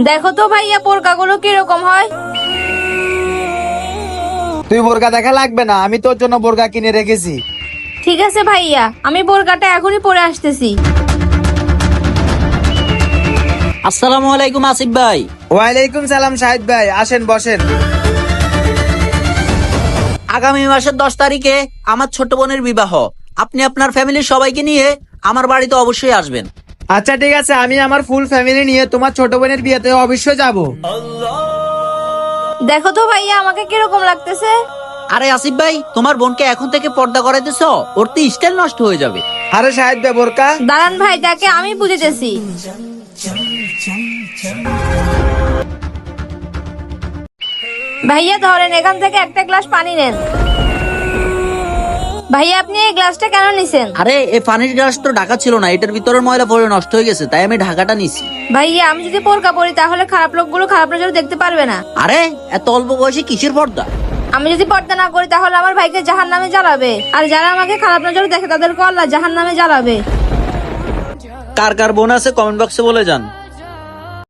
দেখো তো ভাইয়া বোরকাগুলো কিরকম হয়। তুই বোরকা দেখা লাগবে না, আমি তোর জন্য বোরকা কিনে রেখেছি। ঠিক আছে ভাইয়া, আমি বোরকাটা এখনই পরে আসতেছি। আসসালামু আলাইকুম আসিফ ভাই। ওয়ালাইকুম সালাম শাহিদ ভাই, আসেন বসেন। আগামী মাসের 10 তারিখে আমার ছোট বোনের বিবাহ। আপনি আপনার ফ্যামিলির সবাইকে নিয়ে আমার বাড়িতে অবশ্যই আসবেন। আচ্ছা ঠিক আছে, আমি আমার ফুল ফ্যামিলি নিয়ে তোমার ছোট বোনের বিয়েতে অবশ্যই যাব। দেখো তো ভাইয়া আমাকে কিরকম লাগতেছে। আরে আসিফ ভাই, তোমার বোনকে এখন থেকে পর্দা করাইতেছ, ওর তো স্টাইল নষ্ট হয়ে যাবে। আরে শাহিদ ভাই বোরকা। দাঁড়ান ভাই, তাকে আমি বুঝেতেছি। ভাইয়া ধরেন, এখান থেকে একটা গ্লাস পানি নেন। ভাইয়া আপনি এই গ্লাসটা কেন নিছেন? আরে এই পানির গ্লাস তো ঢাকা ছিল না, এটার ভিতরের ময়লা পড়ে নষ্ট হয়ে গেছে, তাই আমি ঢাকাটা নিছি। ভাইয়া আমি যদি বোরকা পরি তাহলে খারাপ লোকগুলো খারাপ নজরে দেখতে পারবে না। আরে এত অল্প বয়সে কিসের পর্দা? আমি যদি পর্দা না করি তাহলে আমার ভাইকে জাহান্নামে জ্বালাবে, আর যারা আমাকে খারাপ নজরে দেখে তাদেরকে আল্লাহ জাহান্নামে জ্বালাবে। কার কার বোন আছে কমেন্ট বক্সে বলে যান।